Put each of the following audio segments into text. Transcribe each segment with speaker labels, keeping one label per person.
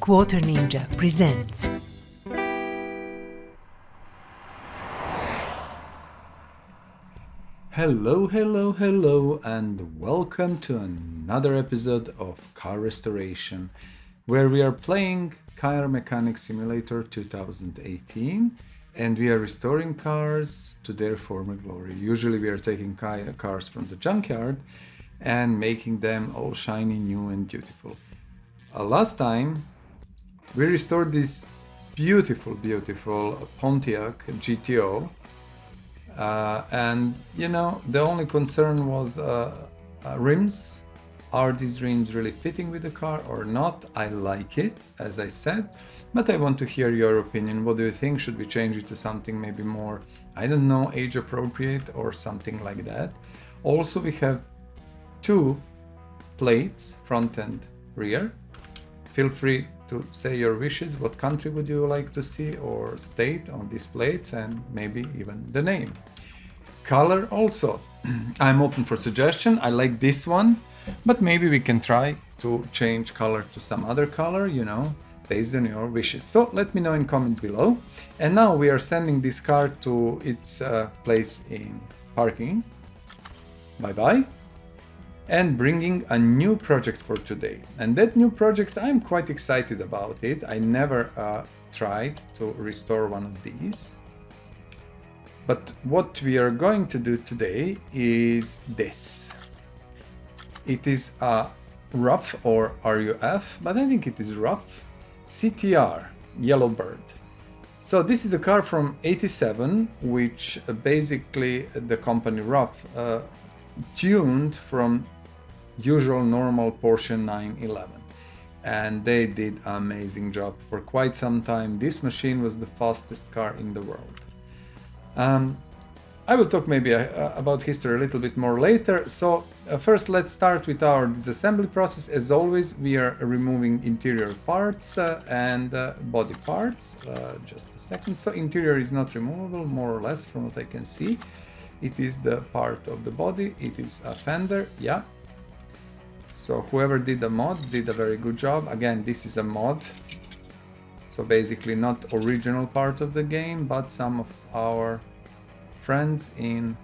Speaker 1: Quarter Ninja presents.
Speaker 2: Hello, and welcome to another episode of Car Restoration, where we are playing Car Mechanic Simulator 2018, and we are restoring cars to their former glory. Usually we are taking cars from the junkyard and making them all shiny, new and beautiful. Last time we restored this beautiful Pontiac GTO. And you know, the only concern was rims. Are these rims really fitting with the car or not? I like it, as I said, but I want to hear your opinion. What do you think? Should we change it to something maybe more, I don't know, age appropriate or something like that? Also, we have two plates, front and rear. Feel free to say your wishes. What country would you like to see or state on these plates, and maybe even the name. Color also. I'm open for suggestion. I like this one, but maybe we can try to change color to some other color, you know, based on your wishes. So let me know in comments below. And now we are sending this car to its place in parking. Bye-bye. And bringing a new project for today. And that new project, I'm quite excited about it. I never tried to restore one of these. But what we are going to do today is this. It is a RUF or RUF, but I think it is RUF CTR, Yellowbird. So this is a car from '87, which basically the company RUF tuned from usual normal Porsche 911, and they did an amazing job. For quite some time this machine was the fastest car in the world. I will talk maybe about history a little bit more later. So first let's start with our disassembly process. As always, we are removing interior parts and body parts. Just a second. So interior is not removable, more or less, from what I can see. It is the part of the body. It is a fender, yeah. So whoever did the mod did a very good job. Again, this is a mod. So basically not original part of the game, but some of our friends in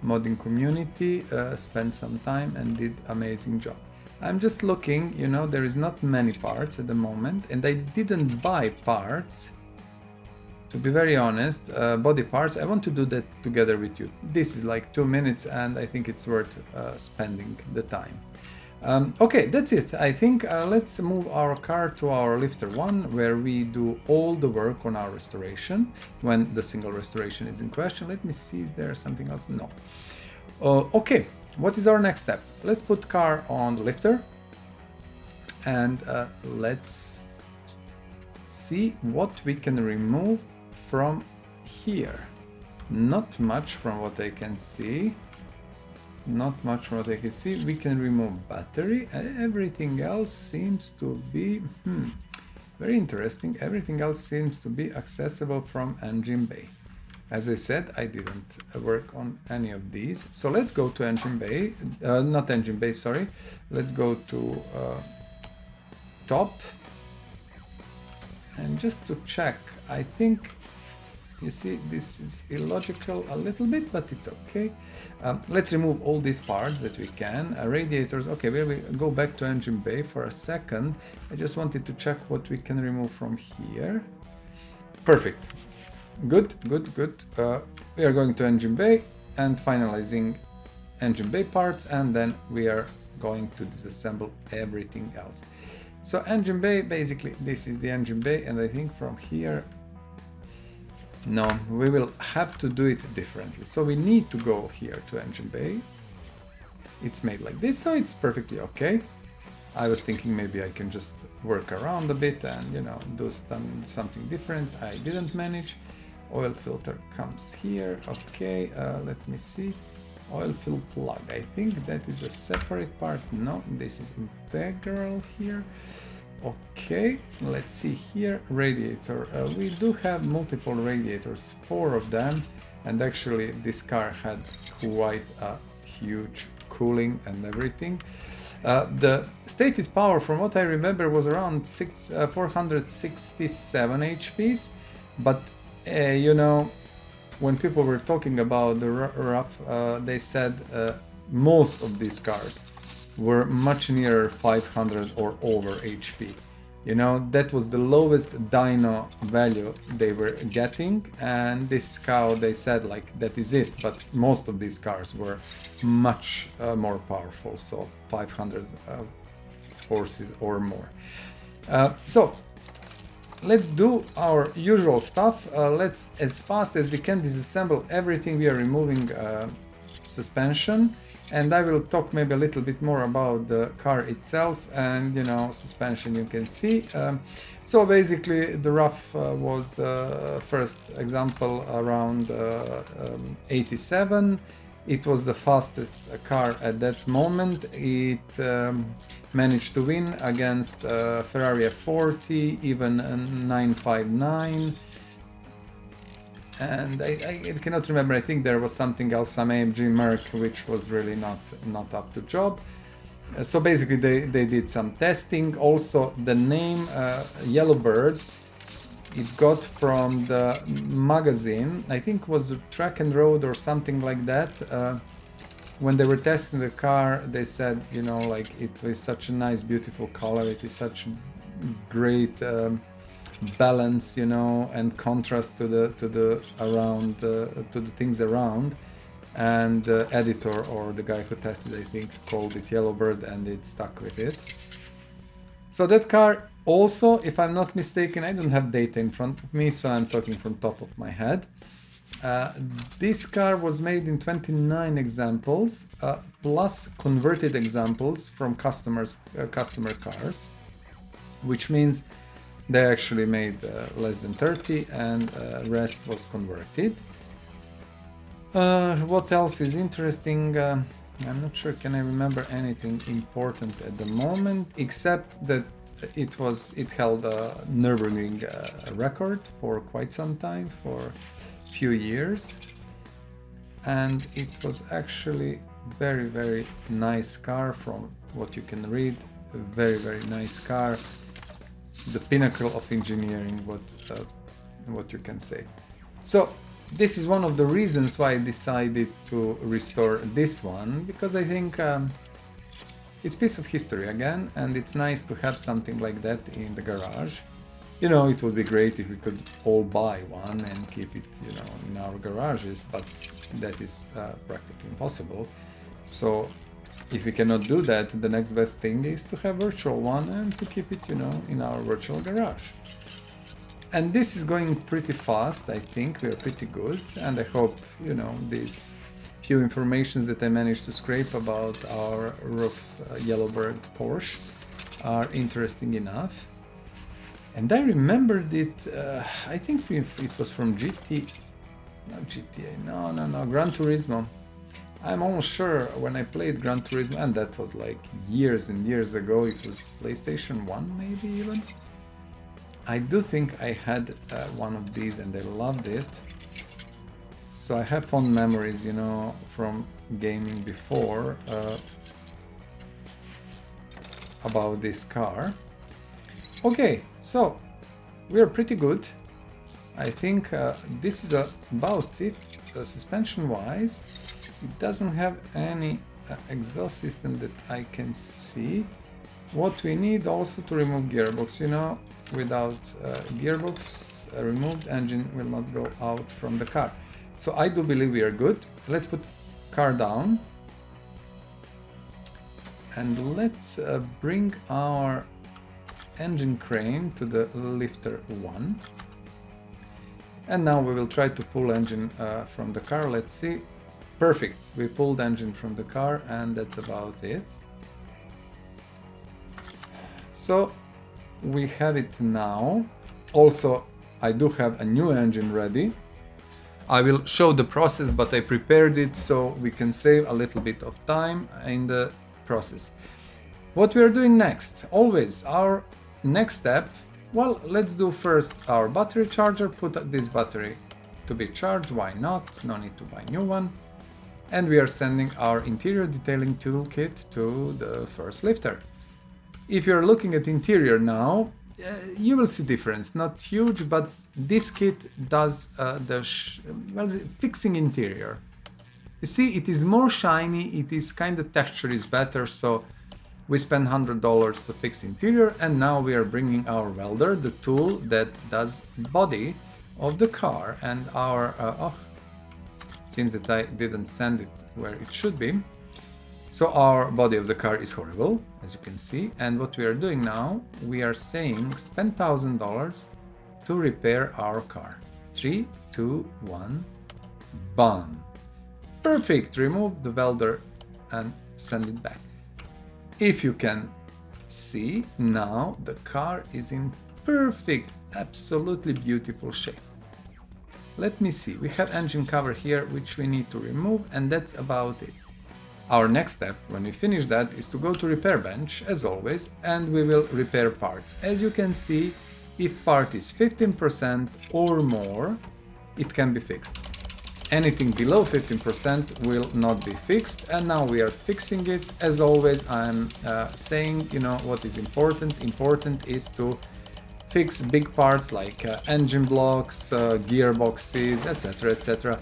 Speaker 2: modding community spent some time and did amazing job. I'm just looking, you know, there is not many parts at the moment, and I didn't buy parts. To be very honest, body parts, I want to do that together with you. This is like 2 minutes and I think it's worth spending the time. Okay, that's it. I think let's move our car to our lifter 1, where we do all the work on our restoration when the single restoration is in question. Let me see, is there something else? No. Okay, what is our next step? Let's put car on the lifter and let's see what we can remove from here. Not much from what I can see. We can remove battery. Everything else seems to be very interesting. Everything else seems to be accessible from engine bay. As I said, I didn't work on any of these. So let's go to engine bay, not engine bay, sorry. Let's go to top. And just to check, I think, you see, this is illogical a little bit, but it's okay. Let's remove all these parts that we can. Radiators, okay, we go back to engine bay for a second. I just wanted to check what we can remove from here. Perfect. Good. We are going to engine bay and finalizing engine bay parts, and then we are going to disassemble everything else. So engine bay, basically this is the engine bay, and I think from here, no, we will have to do it differently. So we need to go here to engine bay. It's made like this, so it's perfectly okay. I was thinking maybe I can just work around a bit and, you know, do something different. I didn't manage. Oil filter comes here. Okay, let me see. Oil fill plug. I think that is a separate part. No, this is integral here. Okay, let's see here. Radiator. We do have multiple radiators, 4 of them, and actually this car had quite a huge cooling and everything. The stated power, from what I remember, was around 467 HPs, but you know, when people were talking about the RUF, they said most of these cars were much nearer 500 or over HP. You know, that was the lowest dyno value they were getting, and this cow, they said, like, that is it. But most of these cars were much more powerful, so 500 horses or more. So let's do our usual stuff. Let's, as fast as we can, disassemble everything. We are removing suspension, and I will talk maybe a little bit more about the car itself, and you know, suspension you can see. So basically the RUF was first example around 87. It was the fastest car at that moment. It managed to win against Ferrari F40, even a 959. And I cannot remember, I think there was something else, some AMG Merc, which was really not up to job. So basically they did some testing. Also the name Yellowbird, it got from the magazine, I think it was Track and Road or something like that. When they were testing the car, they said, you know, like, it was such a nice, beautiful color, it is such great balance, you know, and contrast to the things around. And the editor, or the guy who tested, I think, called it Yellowbird, and it stuck with it. So that car also, if I'm not mistaken, I don't have data in front of me, so I'm talking from top of my head. This car was made in 29 examples, plus converted examples from customer cars, which means they actually made less than 30, and rest was converted. What else is interesting? I'm not sure, can I remember anything important at the moment, except that it held a Nürburgring record for quite some time, for a few years. And it was actually very, very nice car from what you can read. A very, very nice car. The pinnacle of engineering, what you can say. So this is one of the reasons why I decided to restore this one, because I think it's a piece of history again, and it's nice to have something like that in the garage. You know, it would be great if we could all buy one and keep it, you know, in our garages, but that is practically impossible. So if we cannot do that, the next best thing is to have virtual one and to keep it, you know, in our virtual garage. And this is going pretty fast. I think we're pretty good, and I hope, you know, these few informations that I managed to scrape about our RUF Yellowbird Porsche are interesting enough. And I remembered it, I think it was from Gran Turismo. I'm almost sure when I played Gran Turismo, and that was like years and years ago, it was PlayStation 1 maybe even. I do think I had one of these and I loved it. So I have fond memories, you know, from gaming before about this car. Okay, so we're pretty good. I think this is about it suspension wise. It doesn't have any exhaust system that I can see. What we need also to remove gearbox, you know, without gearbox removed, engine will not go out from the car. So I do believe we are good. Let's put car down and let's bring our engine crane to the lifter 1. And now we will try to pull engine from the car. Let's see. Perfect. We pulled engine from the car, and that's about it. So we have it now. Also, I do have a new engine ready. I will show the process, but I prepared it so we can save a little bit of time in the process. What we are doing next, always our next step, well, let's do first our battery charger, put this battery to be charged, why not, no need to buy a new one. And we are sending our interior detailing toolkit to the first lifter. If you're looking at interior now, you will see difference, not huge, but this kit does fixing interior. You see, it is more shiny, it is kind of texture is better, so we spent $100 to fix interior, and now we are bringing our welder, the tool that does body of the car, and our, it seems that I didn't send it where it should be. So our body of the car is horrible, as you can see, and what we are doing now, we are saying spend $1,000 to repair our car. 3, 2, 1, bam. Perfect, remove the welder and send it back. If you can see, now the car is in perfect, absolutely beautiful shape. Let me see, we have engine cover here, which we need to remove, and that's about it. Our next step, when we finish that, is to go to repair bench, as always, and we will repair parts. As you can see, if part is 15% or more, it can be fixed. Anything below 15% will not be fixed, and now we are fixing it. As always, I'm saying, you know, what is important. Important is to fix big parts like engine blocks, gearboxes, etc., etc.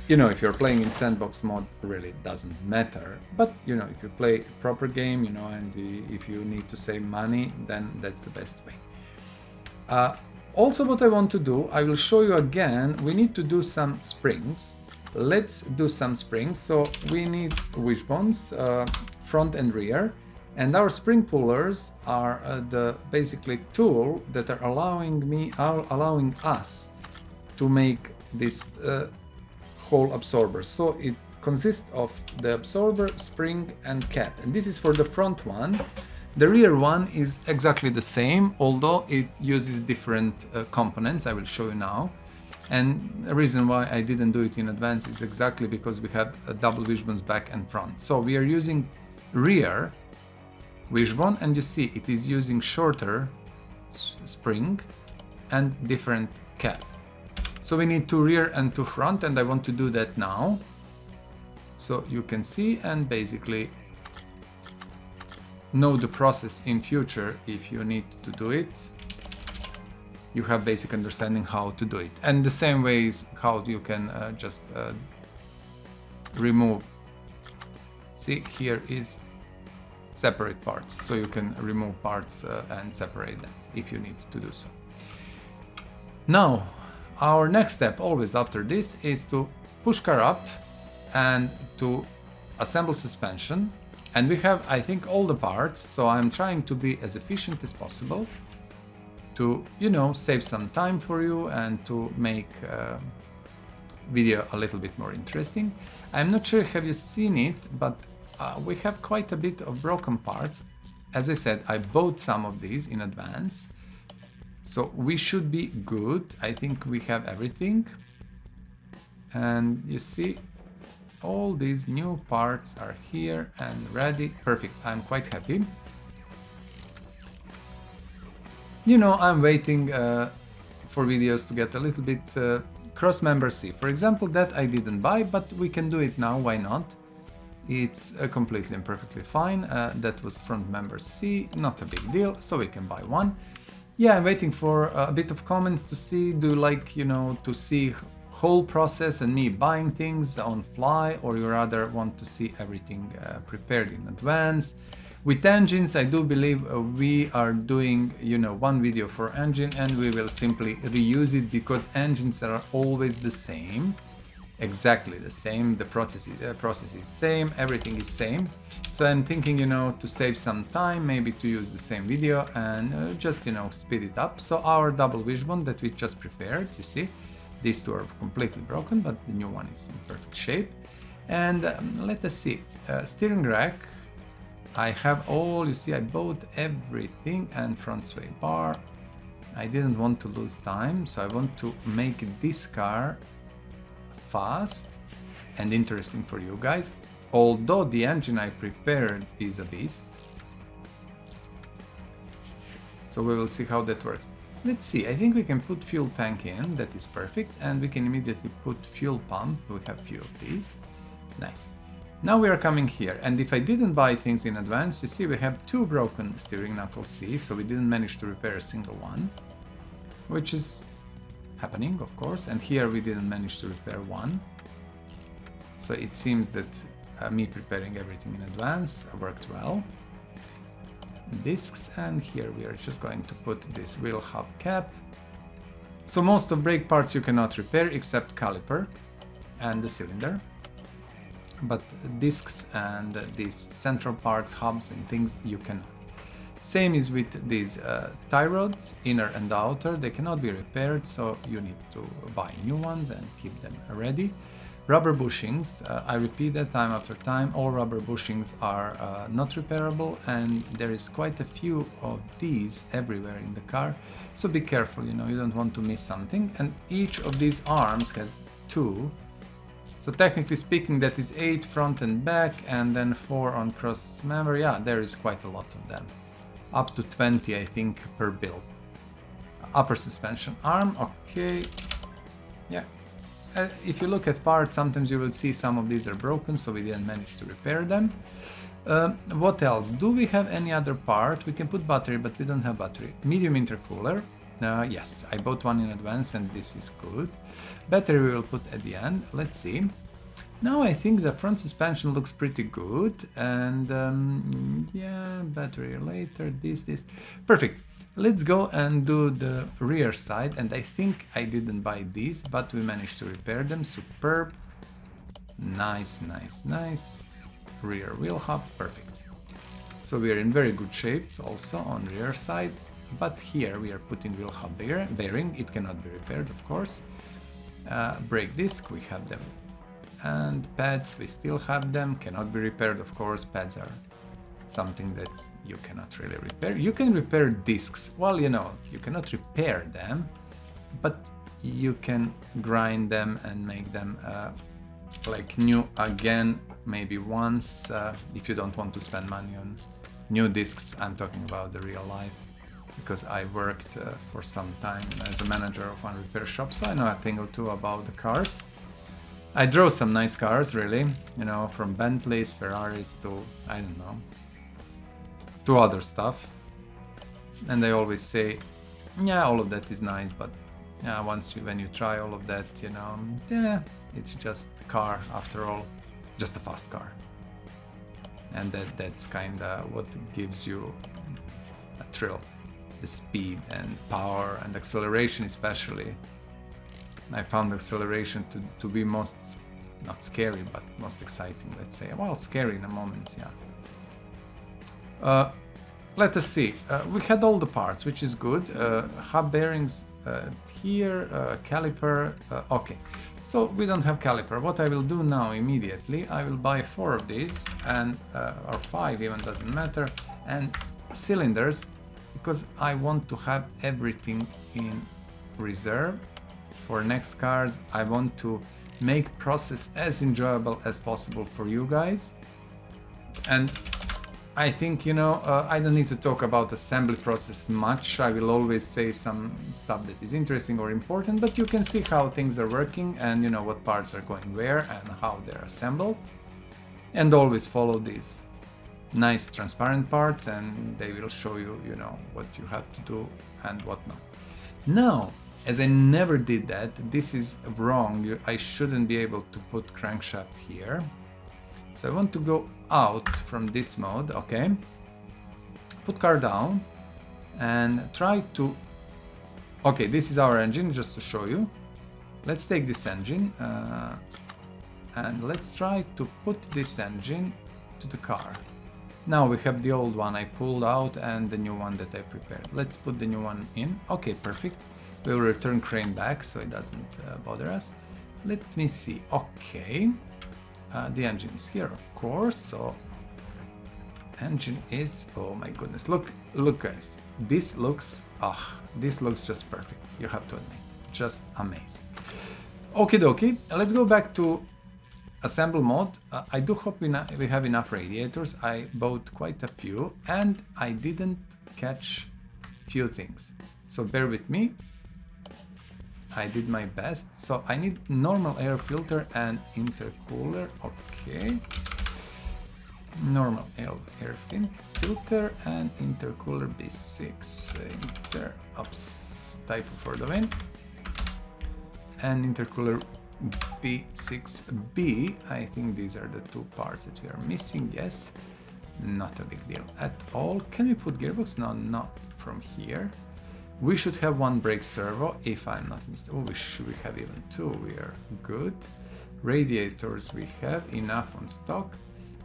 Speaker 2: You know, if you're playing in sandbox mode, really doesn't matter. But, you know, if you play a proper game, you know, and if you need to save money, then that's the best way. Also, what I want to do, I will show you again, we need to do some springs. Let's do some springs. So we need wishbones, front and rear. And our spring pullers are the basically tool that are allowing us to make this whole absorber. So it consists of the absorber, spring and cap, and this is for the front one. The rear one is exactly the same, although it uses different components. I will show you now. And the reason why I didn't do it in advance is exactly because we have a double wishbones back and front. So we are using rear wishbone, and you see it is using shorter spring and different cap. So we need two rear and two front, and I want to do that now. So you can see and basically know the process in future. If you need to do it, you have basic understanding how to do it. And the same way is how you can just remove. See, here is separate parts. So you can remove parts and separate them if you need to do so. Now, our next step always after this is to push car up and to assemble suspension. And we have, I think, all the parts, so I'm trying to be as efficient as possible to, you know, save some time for you and to make video a little bit more interesting. I'm not sure have you seen it, but we have quite a bit of broken parts. As I said, I bought some of these in advance. So we should be good. I think we have everything. And you see, all these new parts are here and ready. Perfect. I'm quite happy. You know, I'm waiting for videos to get a little bit cross member C. For example, that I didn't buy, but we can do it now. Why not? It's completely and perfectly fine. That was front member C, not a big deal. So we can buy one. Yeah, I'm waiting for a bit of comments to see, do you like, you know, to see whole process and me buying things on fly, or you rather want to see everything prepared in advance? With engines, I do believe we are doing, you know, one video for engine, and we will simply reuse it because engines are always the same, exactly the same. The process is same, everything is same. So I'm thinking, you know, to save some time, maybe to use the same video and just, you know, speed it up. So our double wishbone that we just prepared, you see, these two are completely broken, but the new one is in perfect shape. And let us see, steering rack, I have all, you see, I bought everything, and front sway bar. I didn't want to lose time, so I want to make this car fast and interesting for you guys. Although the engine I prepared is a beast. So we will see how that works. Let's see, I think we can put fuel tank in, that is perfect, and we can immediately put fuel pump, we have few of these. Nice. Now we are coming here, and if I didn't buy things in advance, you see we have 2 broken steering knuckles C, so we didn't manage to repair a single one, which is happening, of course, and here we didn't manage to repair one. So it seems that me preparing everything in advance worked well. Discs, and here we are just going to put this wheel hub cap. So most of brake parts you cannot repair except caliper and the cylinder. But discs and these central parts, hubs and things, you cannot. Same is with these tie rods, inner and outer, they cannot be repaired, so you need to buy new ones and keep them ready. Rubber bushings, I repeat that time after time, all rubber bushings are not repairable, and there is quite a few of these everywhere in the car, so be careful, you know, you don't want to miss something. And each of these arms has 2. So technically speaking, that is 8 front and back, and then 4 on cross member. Yeah, there is quite a lot of them. Up to 20, I think, per build. Upper suspension arm, okay. Yeah. If you look at parts, sometimes you will see some of these are broken, so we didn't manage to repair them. What else? Do we have any other part? We can put battery, but we don't have battery. Medium intercooler. Yes, I bought one in advance and this is good. Battery we will put at the end. Let's see. Now I think the front suspension looks pretty good, and yeah, battery later, this. Perfect. Let's go and do the rear side, and I think I didn't buy these, but we managed to repair them. Superb. Nice. Rear wheel hub, perfect. So we are in very good shape also on rear side. But here we are putting wheel hub bearing, it cannot be repaired, of course. Brake disc, we have them. And pads, we still have them, cannot be repaired, of course. Pads are something that you cannot really repair. You can repair discs, well, you know, you cannot repair them, but you can grind them and make them like new again, maybe once, if you don't want to spend money on new discs. I'm talking about the real life, because I worked for some time as a manager of one repair shop, so I know a thing or two about the cars. I drove some nice cars, really, you know, from Bentleys, Ferraris to, I don't know, to other stuff. And I always say, yeah, all of that is nice, but yeah, when you try all of that, you know, yeah, it's just a car after all, just a fast car. And that's kind of what gives you a thrill. The speed and power and acceleration especially. I found acceleration to be most, not scary, but most exciting, let's say. Well, scary in a moment, yeah. Let us see. We had all the parts, which is good. Hub bearings here, caliper, okay. So we don't have caliper. What I will do now immediately, I will buy 4 of these, and or 5 even, doesn't matter, and cylinders, because I want to have everything in reserve for next cars. I want to make process as enjoyable as possible for you guys. And I think, you know, I don't need to talk about assembly process much. I will always say some stuff that is interesting or important, but you can see how things are working and, you know, what parts are going where and how they're assembled. And always follow these nice transparent parts, and they will show you, you know, what you have to do and what not. Now, as I never did that, this is wrong. I shouldn't be able to put crankshaft here. So I want to go out from this mode, okay? Put car down and try to... Okay, this is our engine, just to show you. Let's take this engine and let's try to put this engine to the car. Now we have the old one I pulled out and the new one that I prepared. Let's put the new one in. Okay, perfect. We will return crane back so it doesn't bother us. Let me see. Okay. The engine is here, of course. So engine is, oh my goodness, look guys, this looks just perfect. You have to admit, just amazing. Okie dokie, let's go back to assemble mode. I do hope we have enough radiators. I bought quite a few and I didn't catch few things, so bear with me. I did my best. So I need normal air filter and intercooler. Okay. Normal air filter and intercooler B6. Ups type for the win. And intercooler B6B. I think these are the two parts that we are missing. Yes. Not a big deal at all. Can we put gearbox? No, not from here. We should have one brake servo, if I'm not mistaken. Oh, we have even two. We are good. Radiators we have enough on stock.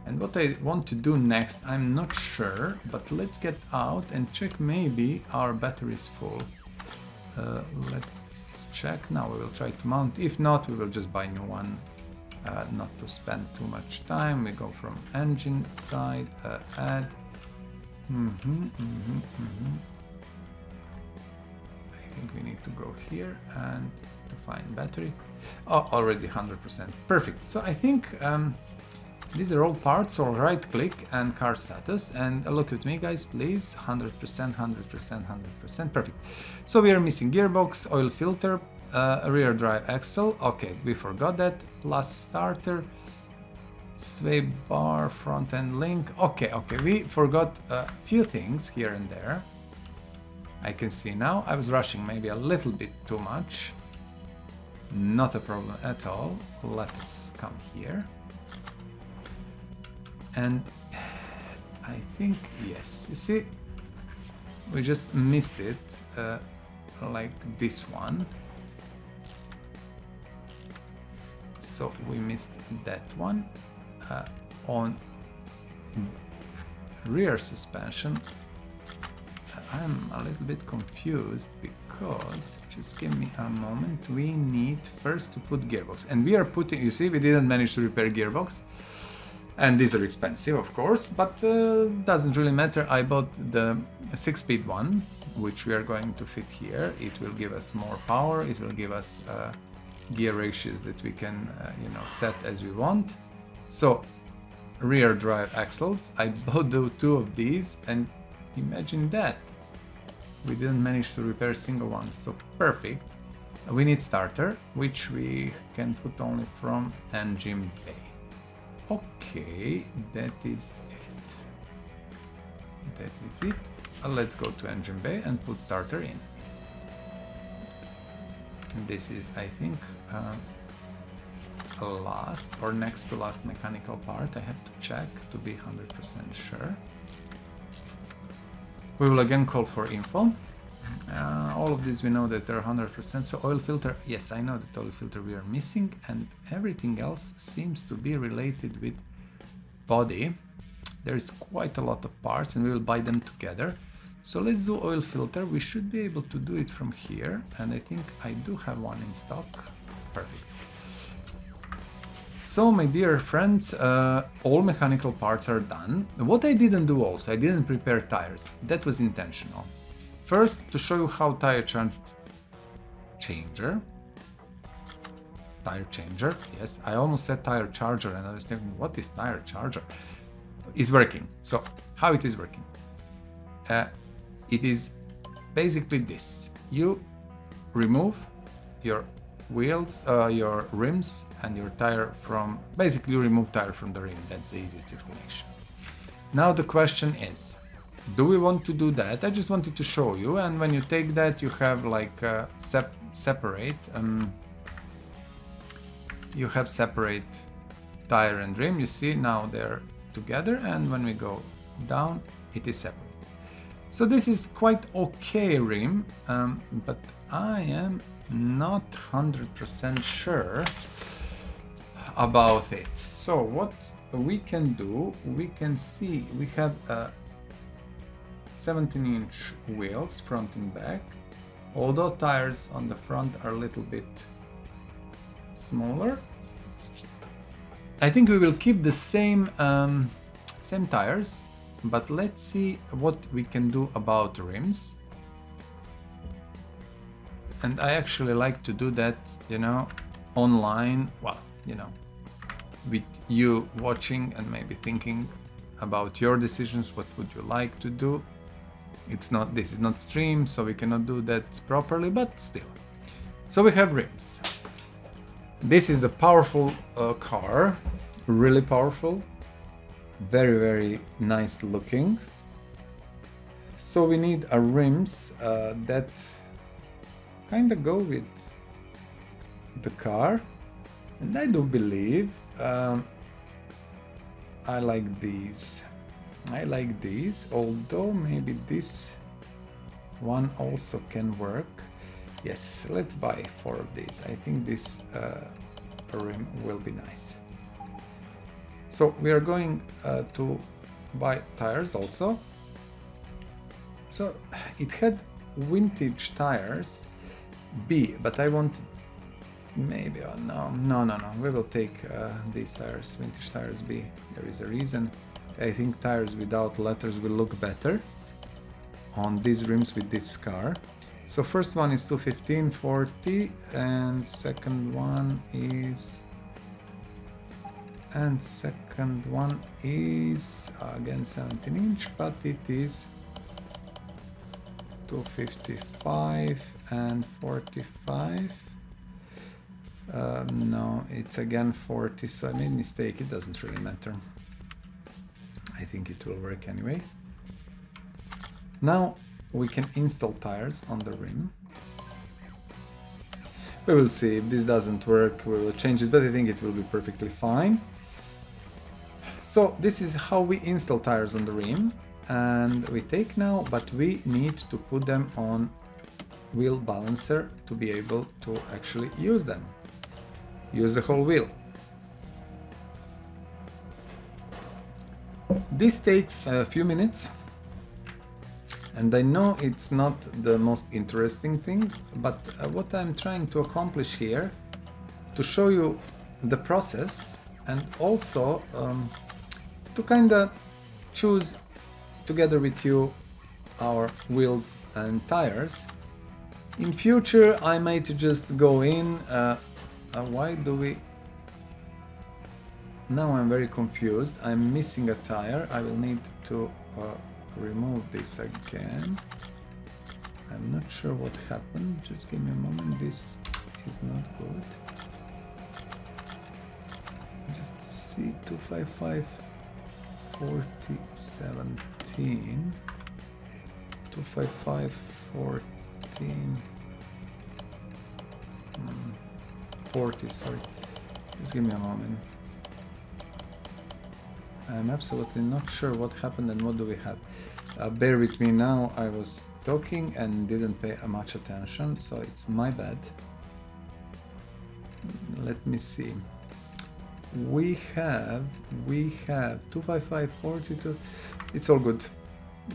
Speaker 2: And what I want to do next, I'm not sure, but let's get out and check maybe our battery is full. Let's check. Now we will try to mount. If not, we will just buy a new one. Not to spend too much time. We go from engine side, add. I think we need to go here and to find battery. Oh, already 100%. Perfect. So I think these are all parts. So right click and car status, and look at me, guys, please. 100%, 100%, 100%. Perfect. So we are missing gearbox, oil filter, rear drive axle. Okay, we forgot that. Plus starter, sway bar, front end link. Okay, we forgot a few things here and there. I can see now. I was rushing maybe a little bit too much. Not a problem at all. Let us come here. And I think, yes, you see, we just missed it, like this one. So we missed that one. On rear suspension, I'm a little bit confused because, just give me a moment, we need first to put gearbox. And we are putting, you see, we didn't manage to repair gearbox. And these are expensive, of course, but doesn't really matter. I bought the 6-speed one, which we are going to fit here. It will give us more power. It will give us gear ratios that we can, set as we want. So, rear drive axles. I bought the two of these, and imagine that. We didn't manage to repair a single one, so perfect. We need starter, which we can put only from engine bay. Okay, that is it. That is it. Let's go to engine bay and put starter in. And this is, I think, last or next to last mechanical part. I have to check to be 100% sure. We will again call for info. All of these we know that they're 100%. So oil filter, yes, I know that oil filter we are missing, and everything else seems to be related with body. There's quite a lot of parts and we will buy them together. So let's do oil filter. We should be able to do it from here, and I think I do have one in stock. Perfect. So my dear friends, all mechanical parts are done. What I didn't do also, I didn't prepare tires. That was intentional. First, to show you how tire changer, yes, I almost said tire charger and I was thinking, what is tire charger? It's working. So how it is working? It is basically this. You remove your wheels, your rims and your tire from, basically you remove tire from the rim. That's the easiest explanation. Now the question is, do we want to do that? I just wanted to show you, and when you take that you have like separate tire and rim. You see now they're together, and when we go down it is separate. So this is quite okay rim, but I am not 100% sure about it. So what we can do, we can see we have 17-inch wheels front and back, although tires on the front are a little bit smaller. I think we will keep the same tires, but let's see what we can do about rims. And I actually like to do that, online, well, with you watching and maybe thinking about your decisions. What would you like to do? This is not stream, so we cannot do that properly, but still. So we have rims. This is the powerful car, really powerful, very, very nice looking. So we need a rims that kind of go with the car, and I do believe I like these. I like these, although maybe this one also can work. Yes, let's buy 4 of these. I think this rim will be nice. So we are going to buy tires also. So it had vintage tires B, but I want maybe, oh no, we will take these tires, vintage tires B. There is a reason. I think tires without letters will look better on these rims with this car. So first one is 215/40 and second one is again 17 inch, but it is 255 and 45. No, it's again 40, so I made a mistake. It doesn't really matter. I think it will work anyway. Now we can install tires on the rim. We will see. If this doesn't work, we will change it, but I think it will be perfectly fine. So this is how we install tires on the rim, and we take now, but we need to put them on wheel balancer to be able to actually use them. Use the whole wheel. This takes a few minutes, and I know it's not the most interesting thing, but what I'm trying to accomplish here, to show you the process and also to kind of choose together with you our wheels and tires. In future I might just go in, why do we... Now I'm very confused. I'm missing a tire. I will need to remove this again. I'm not sure what happened. Just give me a moment. This is not good. Just to see 255 40 17 255 14 40, sorry. Just give me a moment. I'm absolutely not sure what happened and what do we have. Bear with me now, I was talking and didn't pay much attention, so it's my bad. Let me see. We have 255 42. It's all good.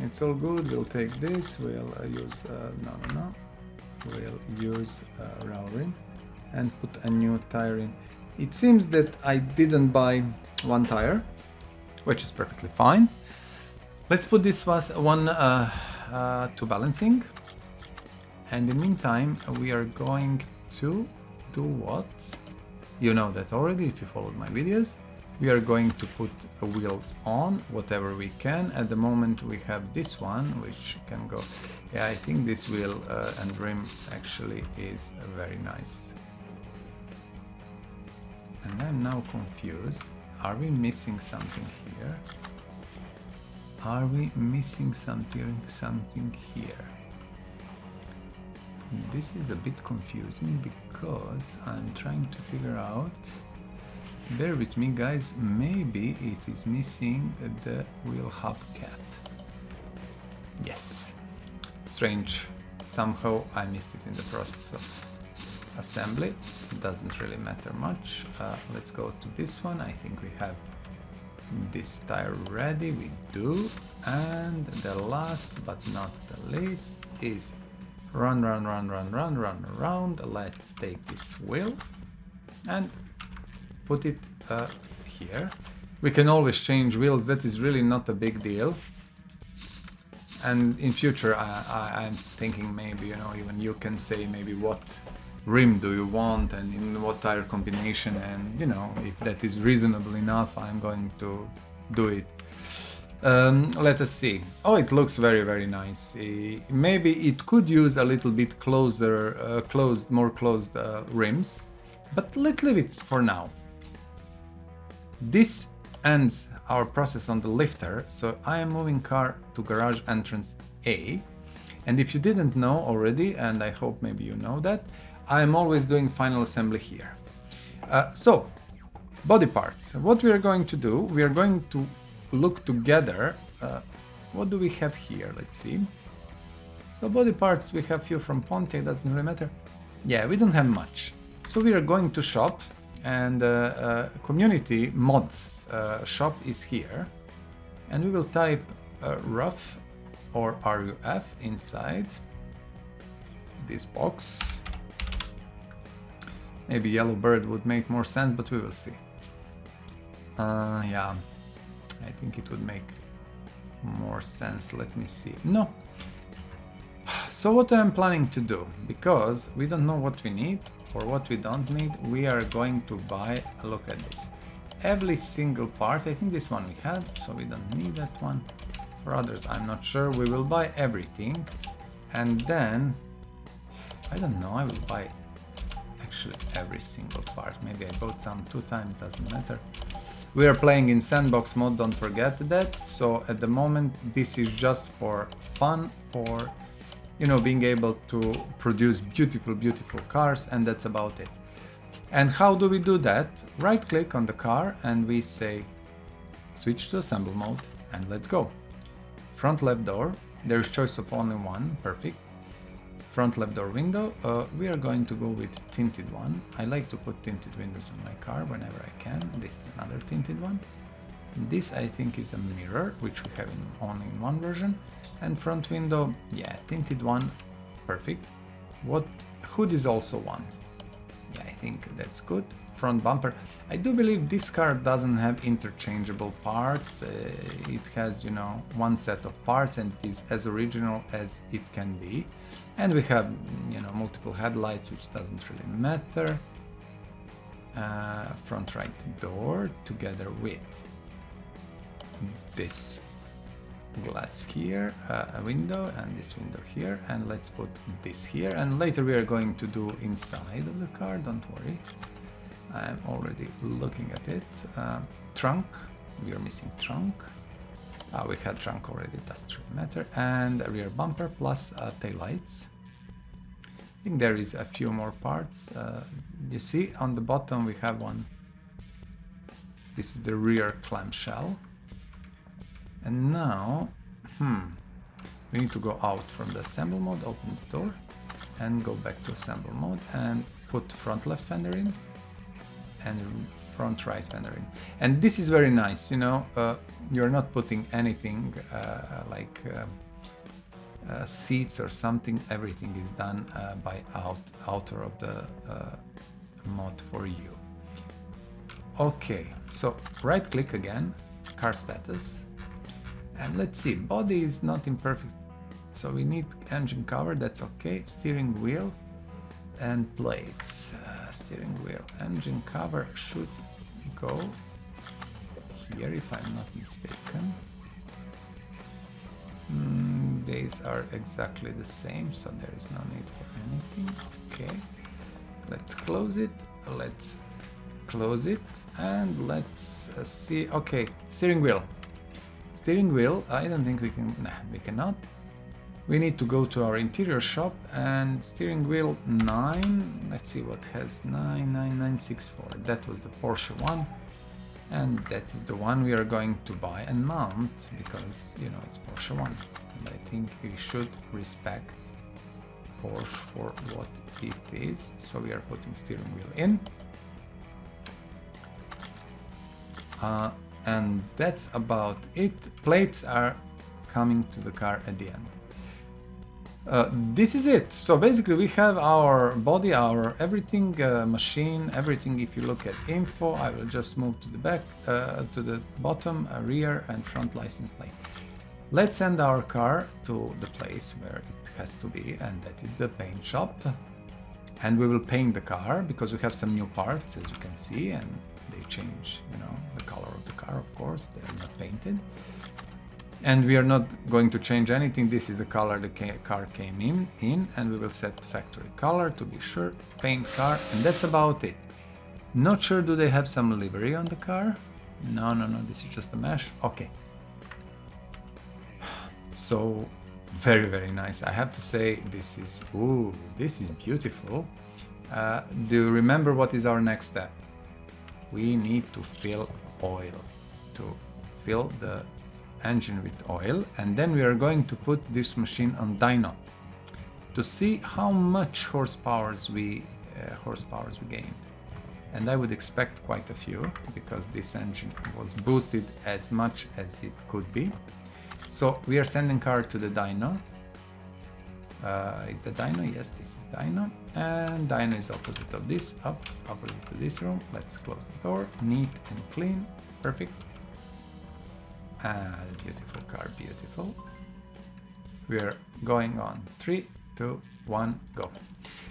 Speaker 2: It's all good. We'll take this. We'll use We'll use raw rim and put a new tire in. It seems that I didn't buy one tire, which is perfectly fine. Let's put this one to balancing, and in the meantime we are going to do what? You know that already if you followed my videos. We are going to put wheels on whatever we can. At the moment we have this one which can go. Yeah, I think this wheel and rim actually is very nice. And I'm now confused. Are we missing something here? Are we missing something here? This is a bit confusing because I'm trying to figure out. Bear with me guys, maybe it is missing the wheel hub cap. Yes. Strange. Somehow I missed it in the process of assembly. It doesn't really matter much. Let's go to this one. I think we have this tire ready. We do. And the last but not the least is run around. Let's take this wheel and put it here. We can always change wheels. That is really not a big deal. And in future I'm thinking maybe, you know, even you can say maybe what rim do you want and in what tire combination, and you know, if that is reasonable enough, I'm going to do it. Let us see. Oh, it looks very, very nice. Maybe it could use a little bit more closed rims, but let's leave it for now. This ends our process on the lifter, so I am moving car to garage entrance A. And if you didn't know already, and I hope maybe you know that, I am always doing final assembly here. So, body parts. What we are going to do, we are going to look together. What do we have here? Let's see. So body parts, we have few from Pontiac, doesn't really matter. Yeah, we don't have much. So we are going to shop, and community mods shop is here. And we will type RUF or RUF inside this box. Maybe Yellowbird would make more sense, but we will see. Yeah, I think it would make more sense. Let me see. No. So what I'm planning to do, because we don't know what we need or what we don't need, we are going to buy, look at this, every single part. I think this one we had, so we don't need that one. For others, I'm not sure. We will buy everything, and then, I don't know, I will buy actually every single part. Maybe I bought some 2 times, doesn't matter. We are playing in sandbox mode, don't forget that. So at the moment, this is just for fun, for, you know, being able to produce beautiful, beautiful cars, and that's about it. And how do we do that? Right click on the car and we say, switch to assemble mode, and let's go. Front left door, there's choice of only one, perfect. Front left door window, we are going to go with tinted one. I like to put tinted windows on my car whenever I can. This is another tinted one. This I think is a mirror, which we have only in one version. And front window, yeah, tinted one, perfect. Hood is also one. Yeah, I think that's good. Front bumper, I do believe this car doesn't have interchangeable parts. It has, you know, one set of parts, and it is as original as it can be. And we have, you know, multiple headlights, which doesn't really matter. Front right door together with this glass here, a window, and this window here, and let's put this here. And later we are going to do inside of the car, don't worry. I'm already looking at it. Trunk, we are missing trunk. We had trunk already, doesn't really matter. And a rear bumper plus tail lights. I think there is a few more parts. You see on the bottom we have one. This is the rear clamshell. And now, we need to go out from the assemble mode, open the door, and go back to assemble mode and put front left fender in and front right fender in. And this is very nice, you know, you're not putting anything like seats or something. Everything is done by outer of the mod for you. Okay, so right click again, car status, and let's see, body is not in perfect, so we need engine cover, that's okay. Steering wheel and plates. Steering wheel, engine cover should go here if I'm not mistaken. These are exactly the same, so there is no need for anything. Okay, let's close it, let's close it, and let's see. Okay, steering wheel, I don't think we can, nah, we cannot. We need to go to our interior shop, and steering wheel 9, let's see what has 99964, that was the Porsche one, and that is the one we are going to buy and mount, because, you know, it's Porsche one, and I think we should respect Porsche for what it is. So we are putting steering wheel in, and that's about it. Plates are coming to the car at the end. This is it. So basically we have our body, our everything, machine, everything. If you look at info, I will just move to the back, to the bottom, rear and front license plate. Let's send our car to the place where it has to be, and that is the paint shop. And we will paint the car because we have some new parts, as you can see, and they change, you know, the color of the car, of course, they are not painted. And we are not going to change anything. This is the color the car came in, and we will set factory color to be sure, paint car, and that's about it. Not sure, do they have some livery on the car? No, this is just a mesh. Okay. So very, very nice. I have to say, this is beautiful. Do you remember what is our next step? We need to fill oil, to fill the engine with oil, and then we are going to put this machine on dyno to see how much horsepower we gained. And I would expect quite a few, because this engine was boosted as much as it could be. So we are sending car to the dyno. Is the dyno? Yes, this is dyno, and dyno is opposite of this. Opposite to this room. Let's close the door. Neat and clean. Perfect. Beautiful car, beautiful. We are going on 3, 2, 1, go.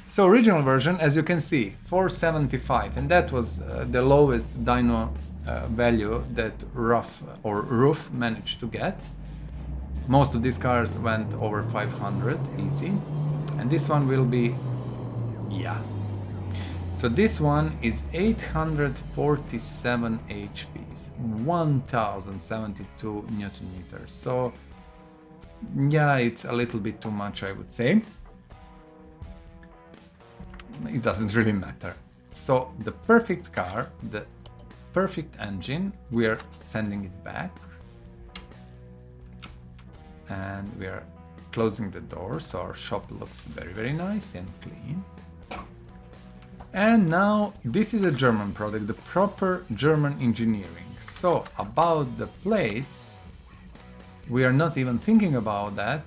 Speaker 2: So original version, as you can see, 475, and that was the lowest dyno value that RUF managed to get. Most of these cars went over 500 easy, and this one will be, yeah. So this one is 847 HPs, 1072 Newton meters. So yeah, it's a little bit too much, I would say. It doesn't really matter. So the perfect car, the perfect engine, we are sending it back. And we are closing the door, so our shop looks very, very nice and clean. And now this is a German product, the proper German engineering. So about the plates, we are not even thinking about that.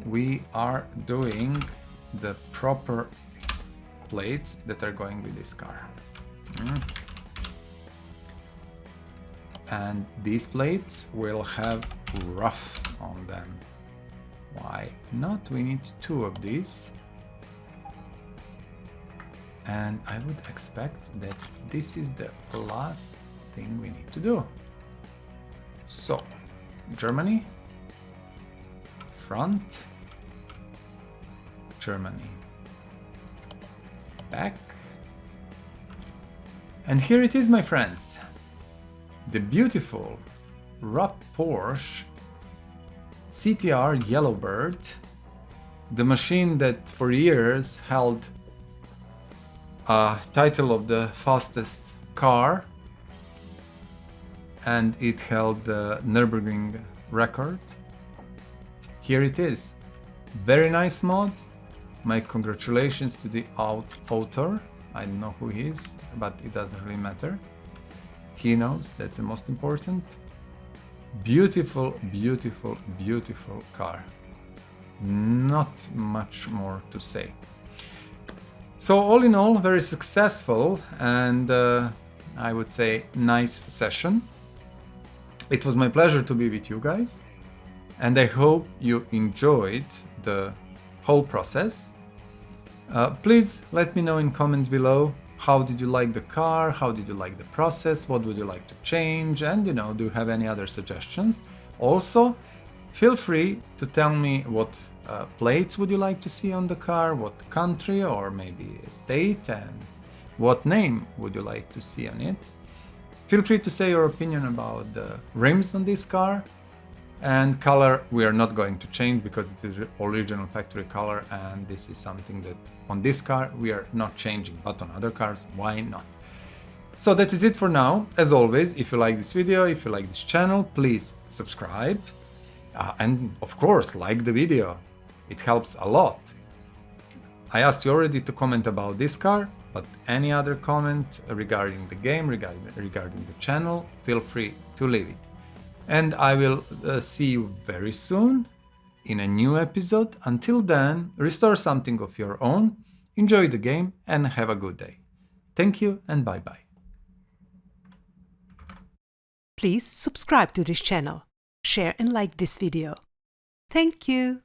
Speaker 2: We are doing the proper plates that are going with this car. And these plates will have RUF on them. Why not? We need 2 of these. And I would expect that this is the last thing we need to do. So, Germany, front, Germany, back. And here it is, my friends. The beautiful RUF Porsche CTR Yellowbird, the machine that for years held a title of the fastest car, and it held the Nürburgring record. Here it is. Very nice mod. My congratulations to the author. I don't know who he is, but it doesn't really matter. He knows, that's the most important. Beautiful, beautiful, beautiful car. Not much more to say. So all in all, very successful and I would say nice session. It was my pleasure to be with you guys, and I hope you enjoyed the whole process. Please let me know in comments below, how did you like the car, how did you like the process, what would you like to change, and do you have any other suggestions? Also, feel free to tell me what plates would you like to see on the car, what country or maybe state, and what name would you like to see on it. Feel free to say your opinion about the rims on this car. And color we are not going to change because it is original factory color, and this is something that on this car we are not changing, but on other cars, why not? So that is it for now. As always, if you like this video, if you like this channel, please subscribe and of course like the video. It helps a lot. I asked you already to comment about this car, but any other comment regarding the game, regarding the channel, feel free to leave it. And I will see you very soon in a new episode. Until then, restore something of your own, enjoy the game, and have a good day. Thank you and bye-bye.
Speaker 1: Please subscribe to this channel, share and like this video. Thank you.